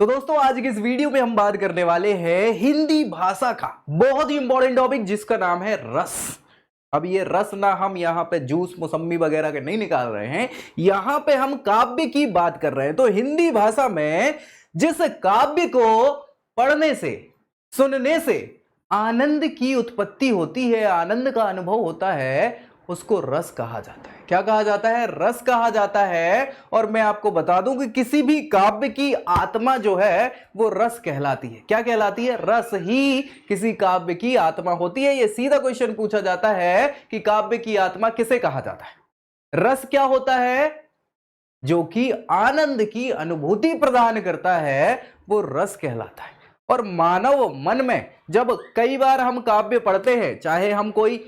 तो दोस्तों आज की इस वीडियो में हम बात करने वाले हैं हिंदी भाषा का बहुत ही इंपॉर्टेंट टॉपिक जिसका नाम है रस। अब ये रस ना हम यहाँ पे जूस मौसम्मी वगैरह के नहीं निकाल रहे हैं, यहाँ पे हम काव्य की बात कर रहे हैं। तो हिंदी भाषा में जिस काव्य को पढ़ने से सुनने से आनंद की उत्पत्ति होती है, आनंद का अनुभव होता है, उसको रस कहा जाता है। क्या कहा जाता है? रस कहा जाता है। और मैं आपको बता दूं कि किसी भी काव्य की आत्मा जो है वो रस कहलाती है। क्या कहलाती है? रस ही किसी काव्य की आत्मा होती है। ये सीधा क्वेश्चन पूछा जाता है कि काव्य की आत्मा किसे कहा जाता है? रस क्या होता है? जो कि आनंद की अनुभूति प्रदान करता है, वो रस कहलाता है। और मानव मन में जब कई बार हम काव्य पढ़ते हैं, चाहे हम कोई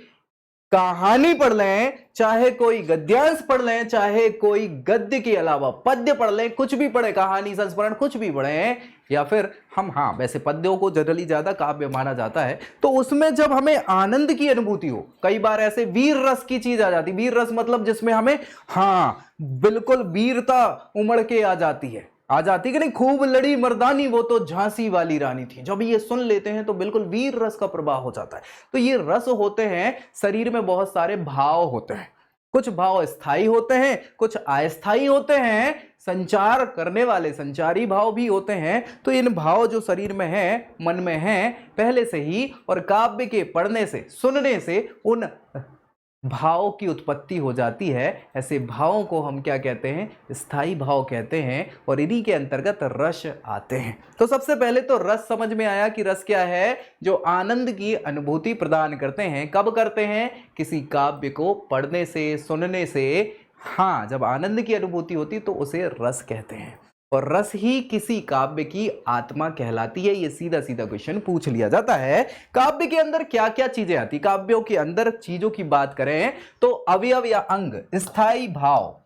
कहानी पढ़ लें, चाहे कोई गद्यांश पढ़ लें, चाहे कोई गद्य के अलावा पद्य पढ़ लें, कुछ भी पढ़े, कहानी संस्मरण कुछ भी पढ़ें, या फिर हम वैसे पद्यों को जनरली ज्यादा काव्य माना जाता है, तो उसमें जब हमें आनंद की अनुभूति हो, कई बार ऐसे वीर रस की चीज आ जाती। वीर रस मतलब जिसमें हमें बिल्कुल वीरता उमड़ के आ जाती कि नहीं, खूब लड़ी मर्दानी वो तो झांसी वाली रानी थी। जब ये सुन लेते हैं तो बिल्कुल वीर रस का प्रभाव हो जाता है। तो ये रस होते हैं, शरीर में बहुत सारे भाव होते हैं। कुछ भाव स्थायी होते हैं, कुछ अस्थायी होते हैं, संचार करने वाले संचारी भाव भी होते हैं। तो इन भाव जो शरीर में है, मन में है पहले से ही, और काव्य के पढ़ने से सुनने से उन भाव की उत्पत्ति हो जाती है। ऐसे भावों को हम क्या कहते हैं? स्थायी भाव कहते हैं। और इन्हीं के अंतर्गत रस आते हैं। तो सबसे पहले तो रस समझ में आया कि रस क्या है? जो आनंद की अनुभूति प्रदान करते हैं। कब करते हैं? किसी काव्य को पढ़ने से सुनने से। जब आनंद की अनुभूति होती तो उसे रस कहते हैं। और रस ही किसी काव्य की आत्मा कहलाती है। ये सीधा सीधा क्वेश्चन पूछ लिया जाता है। काव्य के अंदर क्या क्या चीजें आती? काव्यों के अंदर चीजों की बात करें तो अवयव या अंग, स्थायी भाव।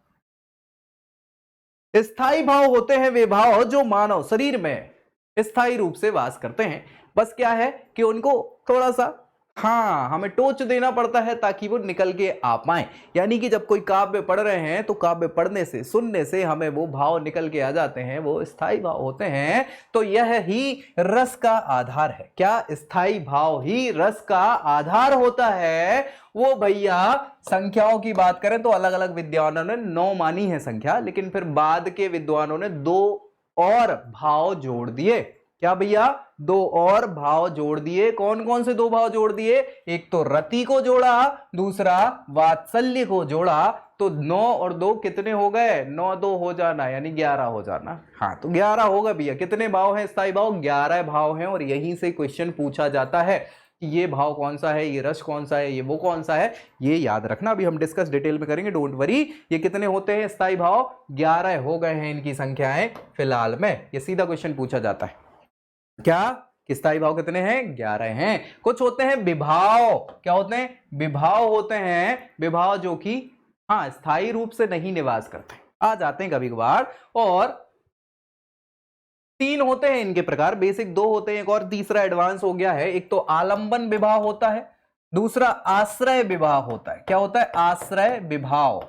स्थायी भाव होते हैं वे भाव जो मानव शरीर में स्थायी रूप से वास करते हैं। बस क्या है कि उनको थोड़ा सा हमें टोच देना पड़ता है ताकि वो निकल के आ पाए। यानी कि जब कोई काव्य पढ़ रहे हैं तो काव्य पढ़ने से सुनने से हमें वो भाव निकल के आ जाते हैं, वो स्थायी भाव होते हैं। तो यह ही रस का आधार है। क्या? स्थायी भाव ही रस का आधार होता है। वो भैया संख्याओं की बात करें तो अलग अलग विद्वानों ने 9 मानी है संख्या, लेकिन फिर बाद के विद्वानों ने 2 और भाव जोड़ दिए। क्या भैया? 2 और भाव जोड़ दिए। कौन कौन से 2 भाव जोड़ दिए? एक तो रति को जोड़ा, दूसरा वात्सल्य को जोड़ा। तो 9 और 2 कितने हो गए? 9 2 हो जाना, यानी 11 हो जाना। तो 11 होगा भैया। कितने भाव हैं? स्थायी भाव 11 भाव हैं। और यहीं से क्वेश्चन पूछा जाता है कि ये भाव कौन सा है, ये रस कौन सा है, ये वो कौन सा है। ये याद रखना, अभी हम डिस्कस डिटेल में करेंगे, डोंट वरी। ये कितने होते हैं स्थायी भाव? 11 हो गए हैं इनकी संख्याएं फिलहाल में। ये सीधा क्वेश्चन पूछा जाता है। क्या? स्थायी भाव कितने हैं? 11 हैं। कुछ होते हैं विभाव। क्या होते हैं? विभाव होते हैं। विभाव जो कि स्थायी रूप से नहीं निवास करते, आ जाते हैं कभी कभार। और 3 होते हैं इनके प्रकार। बेसिक 2 होते हैं, एक और तीसरा एडवांस हो गया है। एक तो आलंबन विभाव होता है, दूसरा आश्रय विभाव होता है। क्या होता है? आश्रय विभाव।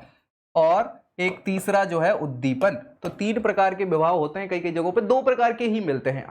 और एक तीसरा जो है उद्दीपन। तो 3 प्रकार के विभाव होते हैं। कई कई जगहों पे 2 प्रकार के ही मिलते हैं,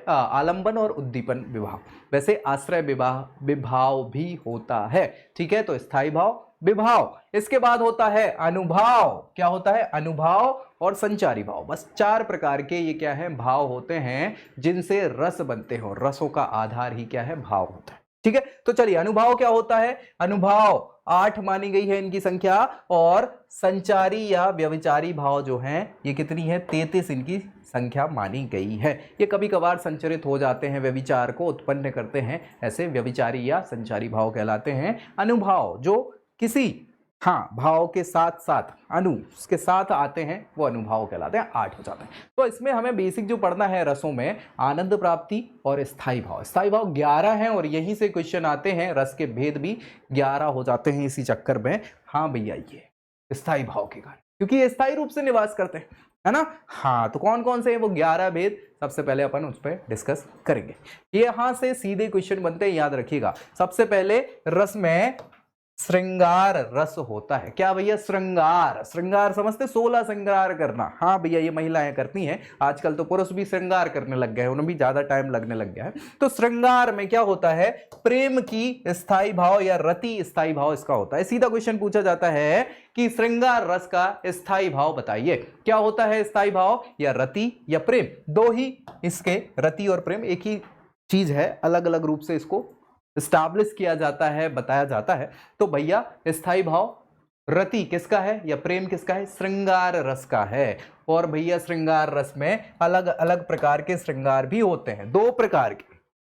आलंबन और उद्दीपन विभाव। वैसे आश्रय विभाव भी होता है। ठीक है, तो स्थायी भाव, विभाव। इसके बाद होता है अनुभाव। क्या होता है? अनुभाव और संचारी भाव। बस 4 प्रकार के ये क्या है? भाव होते हैं जिनसे रस बनते हो। रसों का आधार ही क्या है? भाव होता है। ठीक है, तो चलिए अनुभाव क्या होता है? अनुभाव 8 मानी गई है इनकी संख्या। और संचारी या व्यभिचारी भाव जो हैं ये कितनी है? 33 इनकी संख्या मानी गई है। ये कभी कभार संचरित हो जाते हैं, व्यभिचार को उत्पन्न करते हैं, ऐसे व्यभिचारी या संचारी भाव कहलाते हैं। अनुभाव जो किसी भाव के साथ साथ उसके साथ आते हैं वो अनुभाव कहलाते हैं। 8 हो जाते हैं। तो इसमें हमें बेसिक जो पढ़ना है रसों में, आनंद प्राप्ति और स्थायी भाव। स्थायी भाव 11 हैं और यहीं से क्वेश्चन आते हैं। रस के भेद भी 11 हो जाते हैं इसी चक्कर में। भैया ये स्थायी भाव के कारण, क्योंकि ये स्थायी रूप से निवास करते हैं, है ना। तो कौन कौन से हैं वो 11 भेद? सबसे पहले अपन उस पर डिस्कस करेंगे। यहां से सीधे क्वेश्चन बनते हैं, याद रखिएगा। सबसे पहले रस में श्रृंगार रस होता है। क्या भैया? श्रृंगार। श्रृंगार समझते? 16 श्रृंगार करना। हाँ भैया, ये महिलाएं करती हैं, आजकल तो पुरुष भी श्रृंगार करने लग गए हैं, उन्हें भी ज्यादा टाइम लगने लग गया है। तो श्रृंगार में क्या होता है? प्रेम की स्थाई भाव या रति स्थाई भाव इसका होता है। सीधा क्वेश्चन पूछा जाता है कि श्रृंगार रस का स्थाई भाव बताइए, क्या होता है स्थाई भाव? या रति या प्रेम, दो ही इसके, रति और प्रेम एक ही चीज है, अलग अलग रूप से इसको स्टैब्लिश किया जाता है, बताया जाता है। तो भैया स्थाई भाव रति किसका है या प्रेम किसका है? श्रृंगार रस का है। और भैया श्रृंगार रस में अलग अलग प्रकार के श्रृंगार भी होते हैं, दो प्रकार के,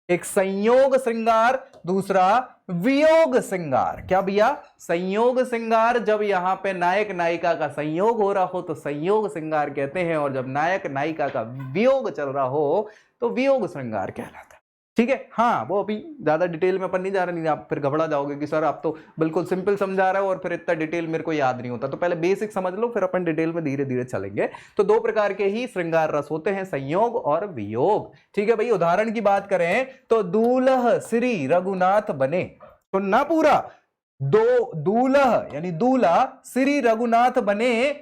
एक संयोग श्रृंगार, दूसरा वियोग श्रृंगार। क्या भैया? संयोग श्रृंगार, जब यहाँ पे नायक नायिका का संयोग हो रहा हो तो संयोग श्रृंगार कहते हैं, और जब नायक नायिका का वियोग चल रहा हो तो वियोग श्रृंगार कहलाता है। ठीक है? हाँ, वो अभी ज्यादा डिटेल में अपन नहीं जा रहे, नहीं आप फिर घबरा जाओगे कि सर आप तो बिल्कुल सिंपल समझा रहे हो और फिर इतना डिटेल मेरे को याद नहीं होता। तो पहले बेसिक समझ लो, फिर अपन डिटेल में धीरे धीरे चलेंगे। तो दो प्रकार के ही श्रृंगार रस होते हैं, संयोग और वियोग। ठीक है भाई, उदाहरण की बात करें तो दूल्ह श्री रघुनाथ बने, सुनना पूरा, दूल्ह यानी दूल्हा श्री रघुनाथ बने,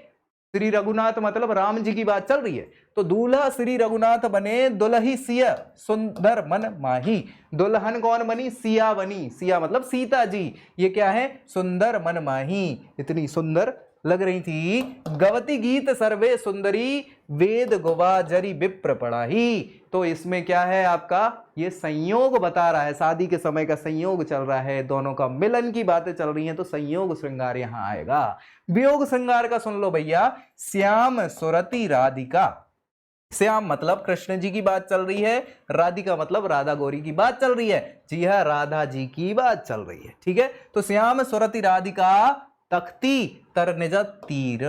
श्री रघुनाथ मतलब राम जी की बात चल रही है, तो दूल्हा श्री रघुनाथ बने, दुल्ही सिया सुंदर मन माही। दुल्हन कौन बनी? सिया बनी, सिया मतलब सीता जी। ये क्या है? सुंदर मन माही, इतनी सुंदर लग रही थी। गवती गीत सर्वे सुंदरी, वेद गोवाजरी विप्र पढ़ाही। तो इसमें क्या है आपका? ये संयोग बता रहा है, शादी के समय का संयोग चल रहा है, दोनों का मिलन की बातें चल रही हैं, तो संयोग श्रृंगार यहां आएगा। वियोग श्रृंगार का सुन लो भैया, श्याम सुरति राधिका। श्याम मतलब कृष्ण जी की बात चल रही है, राधिका मतलब राधा गौरी की बात चल रही है। जी हाँ, राधा जी की बात चल रही है। ठीक है, तो श्याम सुरति राधिका तख्ती तर निज तीर,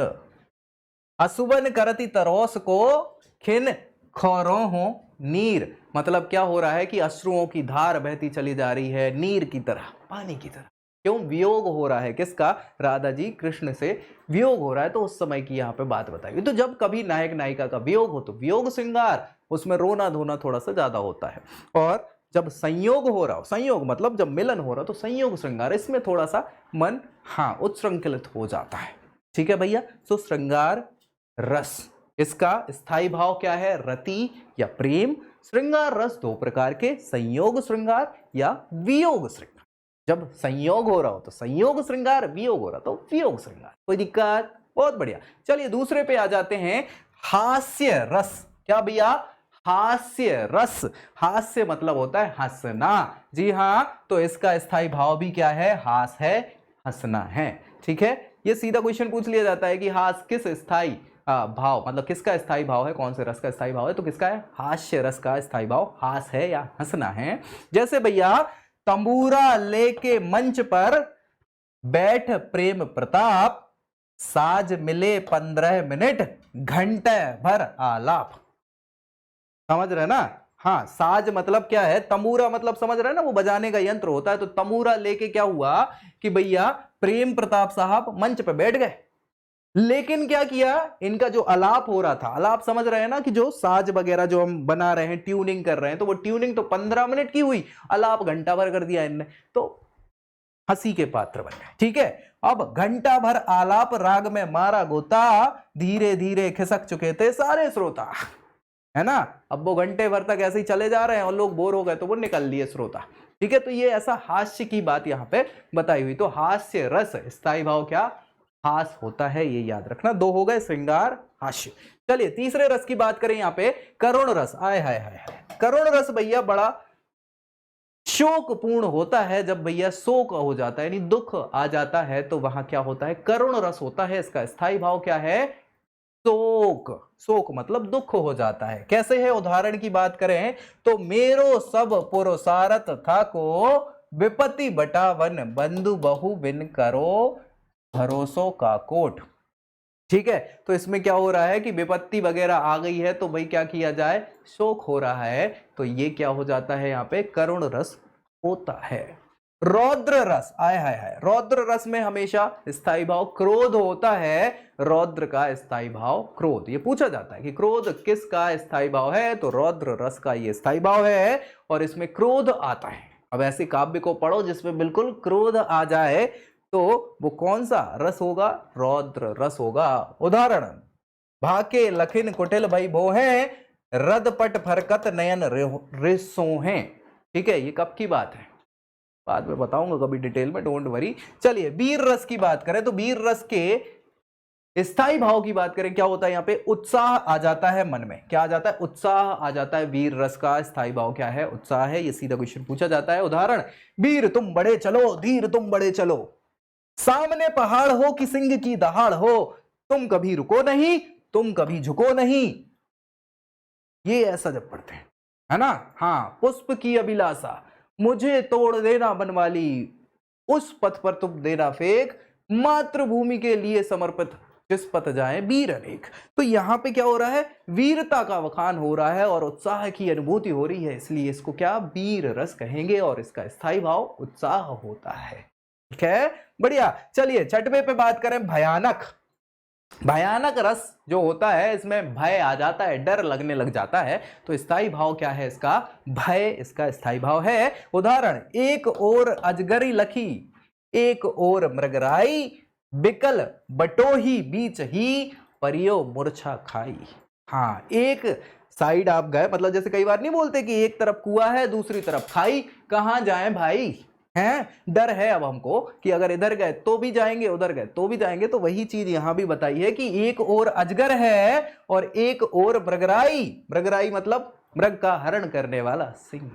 असुबन करती तरोस को खिन खौरों हो नीर। मतलब क्या हो रहा है कि अश्रुओं की धार बहती चली जा रही है नीर की तरह, पानी की तरह। क्यों? वियोग हो रहा है, किसका? राधा जी कृष्ण से वियोग हो रहा है, तो उस समय की यहाँ पे बात बताई। तो जब कभी नायक नायिका का वियोग हो तो वियोग श्रृंगार, उसमें रोना धोना थोड़ा सा ज्यादा होता है। और जब संयोग हो रहा हो, संयोग मतलब जब मिलन हो रहा हो, तो संयोग श्रृंगार, इसमें थोड़ा सा मन हाँ उच्छृंखलित हो जाता है। ठीक है भैया, तो श्रृंगार रस, इसका स्थायी भाव क्या है? रति या प्रेम। श्रृंगार रस दो प्रकार के, संयोग श्रृंगार या वियोग श्रृंगार। जब संयोग हो रहा हो तो संयोग श्रृंगार, वियोग हो रहा तो वियोग श्रृंगार। कोई दिक्कत? बहुत बढ़िया। चलिए दूसरे पे आ जाते हैं, हास्य रस। क्या भैया? हास्य रस। हास्य मतलब होता है हंसना। जी हाँ, तो इसका स्थायी भाव भी क्या है? हास है, हंसना है। ठीक है, ये सीधा क्वेश्चन पूछ लिया जाता है कि हास किस स्थायी भाव, मतलब किसका स्थायी भाव है, कौन से रस का स्थायी भाव है? तो किसका है? हास्य रस का स्थायी भाव हास है या हंसना है। जैसे भैया, तंबूरा लेके मंच पर बैठ प्रेम प्रताप, साज मिले 15 मिनट, घंटे भर आलाप। समझ रहे ना? हाँ, साज मतलब क्या है? तंबूरा मतलब समझ रहे ना, वो बजाने का यंत्र होता है। तो तंबूरा लेके क्या हुआ कि भैया प्रेम प्रताप साहब मंच पे बैठ गए, लेकिन क्या किया? इनका जो आलाप हो रहा था, आलाप समझ रहे हैं ना कि जो साज वगैरह जो हम बना रहे हैं, ट्यूनिंग कर रहे हैं, तो वो ट्यूनिंग तो 15 मिनट की हुई, आलाप घंटा भर कर दिया इनने, तो हंसी के पात्र बन गए। ठीक है, अब घंटा भर आलाप राग में मारा गोता, धीरे धीरे खिसक चुके थे सारे श्रोता, है ना। अब वो घंटे भर तक ऐसे ही चले जा रहे हैं और लोग बोर हो गए तो वो निकल लिए श्रोता। ठीक है, तो ये ऐसा हास्य की बात यहाँ पे बताई हुई। तो हास्य रस स्थायी भाव क्या? हास होता है, ये याद रखना। दो हो गए, श्रृंगार, हास्य। चलिए तीसरे रस की बात करें यहाँ पे, करुण रस। आय हाय हाय, करुण रस भैया बड़ा शोकपूर्ण होता है। जब भैया शोक हो जाता है यानी दुख आ जाता है तो वहां क्या होता है? करुण रस होता है। इसका स्थायी भाव क्या है? शोक। शोक मतलब दुख हो जाता है। कैसे है? उदाहरण की बात करें तो, मेरो सब पुरुषारथ था को, विपत्ति बटावन बंधु बहु बिन करो, भरोसों का कोट। ठीक है, तो इसमें क्या हो रहा है कि विपत्ति वगैरह आ गई है तो भाई क्या किया जाए? शोक हो रहा है, तो ये क्या हो जाता है? यहाँ पे करुण रस होता है। रौद्र रस। आय हाय हाय, रौद्र रस में हमेशा स्थायी भाव क्रोध होता है। रौद्र का स्थायी भाव क्रोध। ये पूछा जाता है कि क्रोध किसका स्थायी भाव है? तो रौद्र रस का ये स्थायी भाव है और इसमें क्रोध आता है। अब ऐसे काव्य को पढ़ो जिसमें बिल्कुल क्रोध आ जाए, तो वो कौन सा रस होगा? रौद्र रस होगा। उदाहरण, भाके लखिन कुटिल भई भो हैं, रदपट फरकत नयन रिसो हैं। ठीक है, ये कब की बात है? बाद में बताऊंगा कभी डिटेल में, डोंट वरी। चलिए वीर रस की बात करें तो वीर रस के स्थाई भाव की बात करें, क्या होता है यहाँ पे? उत्साह आ जाता है मन में। क्या आ जाता है? उत्साह आ जाता है। वीर रस का स्थाई भाव क्या है? उत्साह है। ये सीधा क्वेश्चन पूछा जाता है। उदाहरण, वीर तुम बड़े चलो, धीर तुम बड़े चलो, सामने पहाड़ हो कि सिंह की दहाड़ हो, तुम कभी रुको नहीं, तुम कभी झुको नहीं। ये ऐसा जब पढ़ते हैं, है ना? हाँ, पुष्प की अभिलाषा, मुझे तोड़ देना बनवाली, उस पथ पर तुम देना फेंक, मातृभूमि के लिए समर्पित जिस पथ जाए वीर अनेक। तो यहां पे क्या हो रहा है? वीरता का वखान हो रहा है और उत्साह की अनुभूति हो रही है, इसलिए इसको क्या वीर रस कहेंगे और इसका स्थाई भाव उत्साह होता है। ठीक है, बढ़िया। चलिए छठवें पे बात करें, भयानक। भयानक रस जो होता है इसमें भय आ जाता है, डर लगने लग जाता है। तो स्थाई भाव क्या है इसका? भय इसका स्थाई भाव है। उदाहरण, एक ओर अजगरी लखी, एक ओर मृगराई, बिकल बटोही बीच ही, परियो मूर्छा खाई। हाँ, एक साइड आप गए, मतलब जैसे कई बार नहीं बोलते कि एक तरफ कुआं है दूसरी तरफ खाई, कहां जाएं भाई? हैं, डर है अब हमको कि अगर इधर गए तो भी जाएंगे, उधर गए तो भी जाएंगे। तो वही चीज यहां भी बताई है कि एक ओर अजगर है और एक ओर मृगराई। मृगराई मतलब मृग का हरण करने वाला सिंह।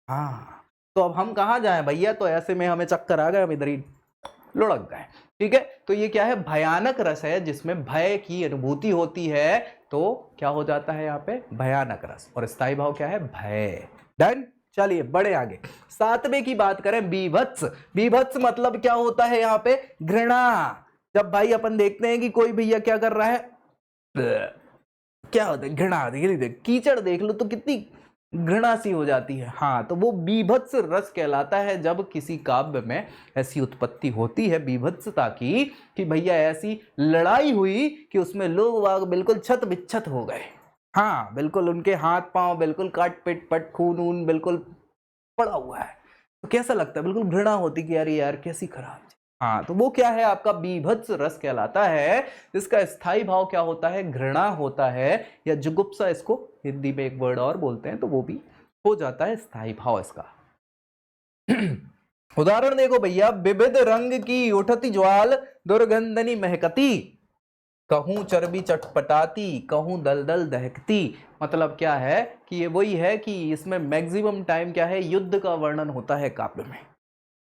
हाँ, तो अब हम कहां जाएं भैया? तो ऐसे में हमें चक्कर आ गए, हम इधर ही लुढ़क गए। ठीक है, तो ये क्या है? भयानक रस है जिसमें भय की अनुभूति होती है। तो क्या हो जाता है यहाँ पे? भयानक रस। और स्थाई भाव क्या है? भय। डन। चलिए बढ़े आगे, सातवें की बात करें, बीभत्स। बीभत्स मतलब क्या होता है यहाँ पे? घृणा। जब भाई अपन देखते हैं कि कोई भैया क्या कर रहा है, क्या होता है? घृणा। कीचड़ देख लो तो कितनी घृणा सी हो जाती है। हाँ, तो वो बीभत्स रस कहलाता है जब किसी काव्य में ऐसी उत्पत्ति होती है बीभत्सता की कि भैया ऐसी लड़ाई हुई कि उसमें लोग वाग बिल्कुल छत बिच्छत हो गए। हाँ, बिल्कुल उनके हाथ पांव बिल्कुल काट पिट पट खून ऊन बिल्कुल पड़ा हुआ है। तो कैसा लगता है? बिल्कुल घृणा होती कि यार यार कैसी खराब। हाँ, तो वो क्या है? आपका बीभत्स रस कहलाता है। इसका स्थाई भाव क्या होता है? घृणा होता है, या जुगुप्सा इसको हिंदी में एक वर्ड और बोलते हैं, तो वो भी हो जाता है स्थाई भाव इसका। उदाहरण देखो भैया, विविध रंग की उठती ज्वाल, दुर्गंधनी महकती, कहूं चर्बी चटपटाती, कहूं दलदल दहकती। मतलब क्या है कि ये वही है कि इसमें मैक्सिमम टाइम क्या है? युद्ध का वर्णन होता है काव्य में।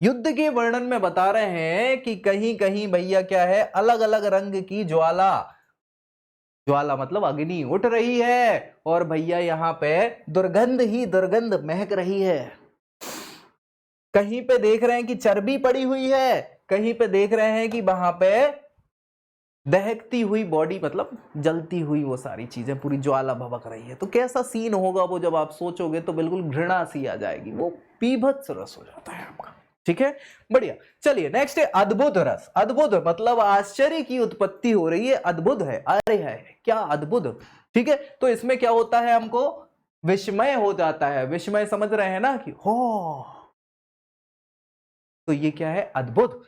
युद्ध के वर्णन में बता रहे हैं कि कहीं कहीं भैया क्या है? अलग अलग रंग की ज्वाला, ज्वाला मतलब अग्नि उठ रही है, और भैया यहां पे दुर्गंध ही दुर्गंध महक रही है। कहीं पे देख रहे हैं कि चर्बी पड़ी हुई है, कहीं पे देख रहे हैं कि वहां पे दहकती हुई बॉडी, मतलब जलती हुई वो सारी चीजें, पूरी ज्वाला भभक रही है। तो कैसा सीन होगा वो, जब आप सोचोगे तो बिल्कुल घृणा सी आ जाएगी। वो बीभत्स रस हो जाता है आपका। ठीक है, बढ़िया। चलिए नेक्स्ट है अद्भुत रस। अद्भुत मतलब आश्चर्य की उत्पत्ति हो रही है, अद्भुत है, अरे है क्या अद्भुत। ठीक है, तो इसमें क्या होता है? हमको विस्मय हो जाता है। विस्मय समझ रहे हैं ना कि हो, तो ये क्या है? अद्भुत।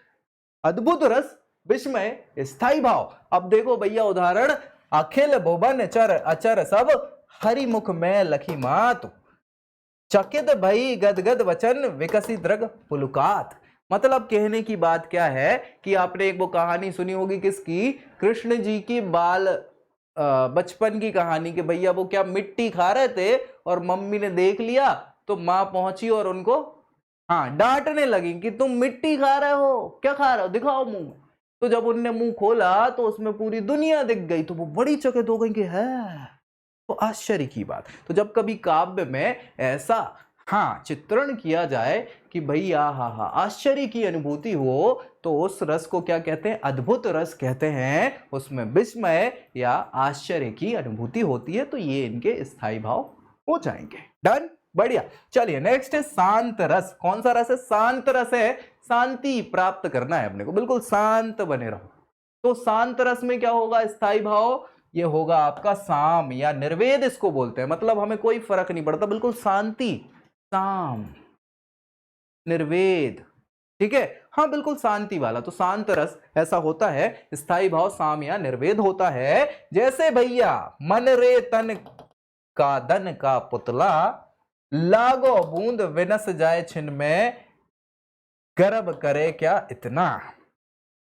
अद्भुत रस, विस्मय, स्थाई भाव। अब देखो भैया उदाहरण, अखिल भुवन चर अचर सब, हरिमुख में लखी मात, चकित भई गदगद वचन, विकसित रग पुलकात। मतलब कहने की बात क्या है कि आपने एक वो कहानी सुनी होगी, किसकी? कृष्ण जी की बाल बचपन की कहानी, कि भैया वो क्या मिट्टी खा रहे थे और मम्मी ने देख लिया, तो मां पहुंची और उनको हाँ डांटने लगी कि तुम मिट्टी खा रहे हो, क्या खा रहे हो, दिखाओ मुंह। तो जब उनने मुंह खोला तो उसमें पूरी दुनिया दिख गई, तो वो बड़ी चकित हो गई कि है। तो आश्चर्य की बात। तो जब कभी काव्य में ऐसा हाँ चित्रण किया जाए कि भैया हा हा आश्चर्य की अनुभूति हो, तो उस रस को क्या कहते हैं? अद्भुत रस कहते हैं। उसमें विस्मय या आश्चर्य की अनुभूति होती है। तो ये इनके स्थाई भाव हो जाएंगे। डन, बढ़िया। चलिए नेक्स्ट है शांत रस। कौन सा रस है? शांत रस है। शांति प्राप्त करना है अपने को, बिल्कुल शांत बने रहो। तो शांत रस में क्या होगा? स्थाई भाव ये होगा आपका साम या निर्वेद इसको बोलते हैं। मतलब हमें कोई फर्क नहीं पड़ता, बिल्कुल शांति, साम, निर्वेद, ठीक है, हाँ बिल्कुल शांति वाला। तो शांत रस ऐसा होता है, स्थाई भाव साम या निर्वेद होता है। जैसे भैया मन रे तन का दन का पुतला, लागो बूंद विनस जाए छिन में, गर्व करे क्या इतना।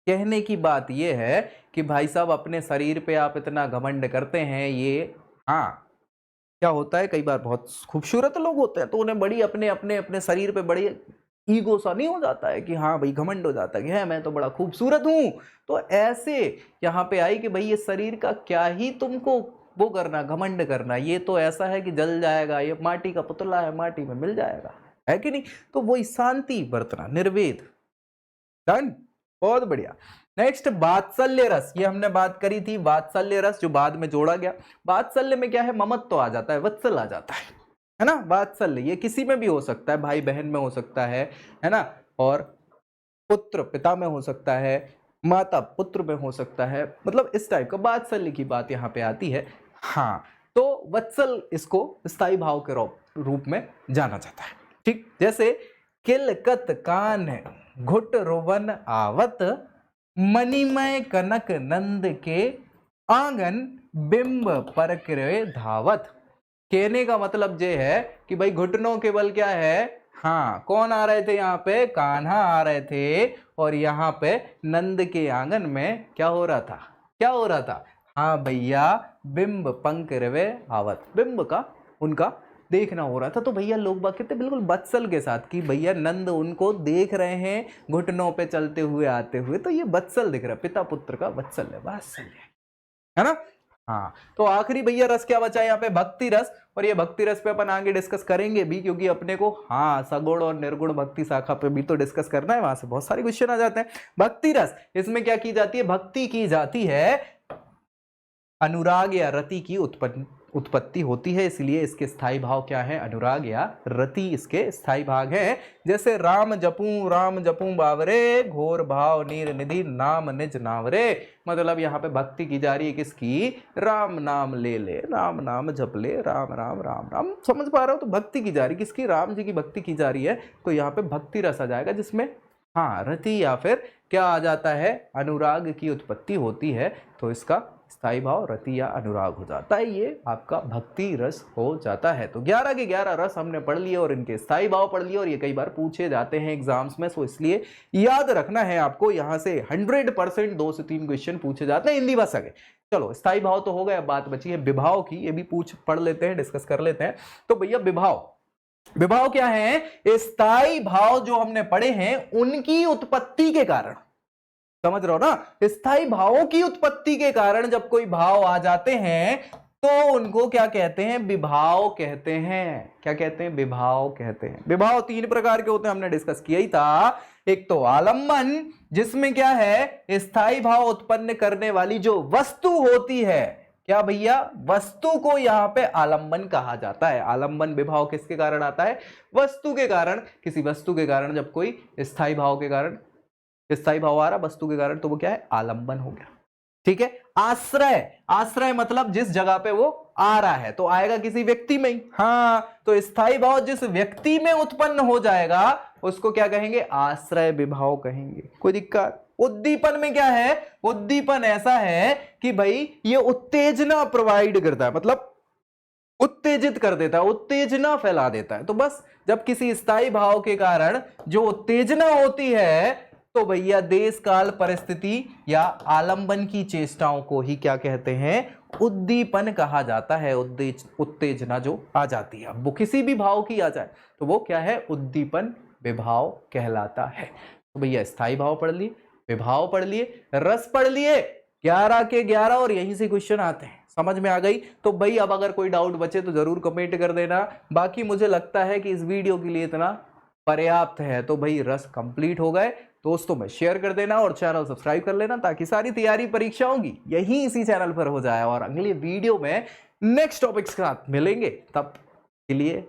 कहने की बात यह है कि भाई साहब अपने शरीर पे आप इतना घमंड करते हैं, ये हाँ क्या होता है, कई बार बहुत खूबसूरत लोग होते हैं तो उन्हें बड़ी अपने अपने अपने शरीर पे बड़ी ईगो सा नहीं हो जाता है कि हाँ भाई घमंड हो जाता है कि है मैं तो बड़ा खूबसूरत हूं। तो ऐसे यहाँ पे आई कि भाई ये शरीर का क्या ही तुमको वो करना, घमंड करना, ये तो ऐसा है कि जल जाएगा, ये माटी का पुतला है, माटी में मिल जाएगा, है कि नहीं। तो वही शांति बरतना, निर्वेद। डन, बहुत बढ़िया। नेक्स्ट वात्सल्य रस, ये हमने बात करी थी, वात्सल्य रस जो बाद में जोड़ा गया। वात्सल्य में क्या है, ममत्व तो आ जाता है, वत्सल आ जाता है ना। वात्सल्य ये किसी में भी हो सकता है, भाई बहन में हो सकता है ना, और पुत्र पिता में हो सकता है, माता पुत्र में हो सकता है, मतलब इस टाइप का वात्सल्य की बात यहाँ पे आती है। हाँ, तो वत्सल इसको स्थायी भाव के रूप में जाना जाता है। ठीक, जैसे किलकत कान घुट रोवन आवत, मणिमय कनक नंद के आंगन, बिंब परक्रे धावत। कहने का मतलब ये है कि भाई घुटनों के बल क्या है, हाँ कौन आ रहे थे यहाँ पे, कान्हा आ रहे थे, और यहाँ पे नंद के आंगन में क्या हो रहा था, क्या हो रहा था, हाँ भैया बिंब पंक रवे आवत, बिंब का उनका देखना हो रहा था। तो भैया लोग बात कहते बिल्कुल बत्सल के साथ कि भैया नंद उनको देख रहे हैं घुटनों पे चलते हुए आते हुए, तो ये बत्सल दिख रहा है, पिता पुत्र का बत्सल है, वात्सल्य है ना। हाँ, तो आखिरी भैया रस क्या बचा है यहाँ पे, भक्ति रस। और ये भक्ति रस पे अपन आगे डिस्कस करेंगे भी, क्योंकि अपने को हाँ सगुण और निर्गुण भक्ति शाखा पे भी तो डिस्कस करना है, वहां से बहुत सारे क्वेश्चन आ जाते हैं। भक्ति रस, इसमें क्या की जाती है, भक्ति की जाती है, अनुराग या रति की उत्पत्ति होती है, इसलिए इसके स्थायी भाव क्या है, अनुराग या रति इसके स्थायी भाग है। जैसे राम जपूं बावरे, घोर भाव नीर निधि नाम निज नावरे। मतलब यहाँ पे भक्ति की जा रही है किसकी, राम नाम ले ले, राम नाम जप ले, राम राम राम राम, समझ पा रहे हो। तो भक्ति की जा रही किसकी, राम जी की भक्ति की जा रही है। तो यहाँ पे भक्ति रस आ जाएगा, जिसमें हाँ रति या फिर क्या आ जाता है, अनुराग की उत्पत्ति होती है। तो इसका स्थायी भाव रति या अनुराग हो जाता है, ये आपका भक्ति रस हो जाता है। तो 11 के 11 रस हमने पढ़ लिए और इनके स्थायी भाव पढ़ लिए, और ये कई बार पूछे जाते हैं एग्जाम्स में, सो इसलिए याद रखना है आपको। यहां से 100% 2 से 3 क्वेश्चन पूछे जाते हैं हिंदी भाषा के। चलो स्थायी भाव तो हो गया, बात बची है विभाव की, ये भी पढ़ लेते हैं, डिस्कस कर लेते हैं। तो भैया विभाव क्या है, स्थायी भाव जो हमने पढ़े हैं उनकी उत्पत्ति के कारण, समझ रहे हो ना, स्थायी भावों की उत्पत्ति के कारण जब कोई भाव आ जाते हैं तो उनको क्या कहते हैं, विभाव कहते हैं। क्या कहते हैं, विभाव कहते हैं। विभाव 3 प्रकार के होते हैं, हमने डिस्कस किया ही था। एक तो आलंबन, जिसमें क्या है, स्थायी भाव उत्पन्न करने वाली जो वस्तु होती है, क्या भैया, वस्तु को यहां पे आलंबन कहा जाता है। आलंबन विभाव किसके कारण आता है, वस्तु के कारण। किसी वस्तु के कारण जब कोई स्थायी भाव के कारण स्थायी भाव आ रहा वस्तु के कारण, तो वो क्या है, आलंबन हो गया। ठीक है, आश्रय मतलब जिस जगह पे वो आ रहा है, तो आएगा किसी व्यक्ति में ही। हाँ, तो स्थायी भाव जिस व्यक्ति में उत्पन्न हो जाएगा उसको क्या कहेंगे, आश्रय विभाव कहेंगे। कोई दिक्कत। उद्दीपन में क्या है, उद्दीपन ऐसा है कि भाई ये उत्तेजना प्रोवाइड करता है, मतलब उत्तेजित कर देता है, उत्तेजना फैला देता है। तो बस जब किसी स्थायी भाव के कारण जो उत्तेजना होती है, तो भैया देश काल परिस्थिति या आलंबन की चेष्टाओं को ही क्या कहते हैं, उद्दीपन कहा जाता है। उत्तेजना जो आ जाती है, वो किसी भी भाव की आ जाए तो वो क्या है, उद्दीपन विभाव कहलाता है। तो भैया स्थायी भाव पढ़ लिए, विभाव पढ़ लिए, रस पढ़ लिए, 11 के 11, और यहीं से क्वेश्चन आते हैं। समझ में आ गई। तो भाई अब अगर कोई डाउट बचे तो जरूर कमेंट कर देना। बाकी मुझे लगता है कि इस वीडियो के लिए इतना पर्याप्त है। तो भाई रस कंप्लीट हो गए, दोस्तों में शेयर कर देना और चैनल सब्सक्राइब कर लेना, ताकि सारी तैयारी परीक्षाओं की यही इसी चैनल पर हो जाए। और अगली वीडियो में नेक्स्ट टॉपिक्स के साथ मिलेंगे, तब के लिए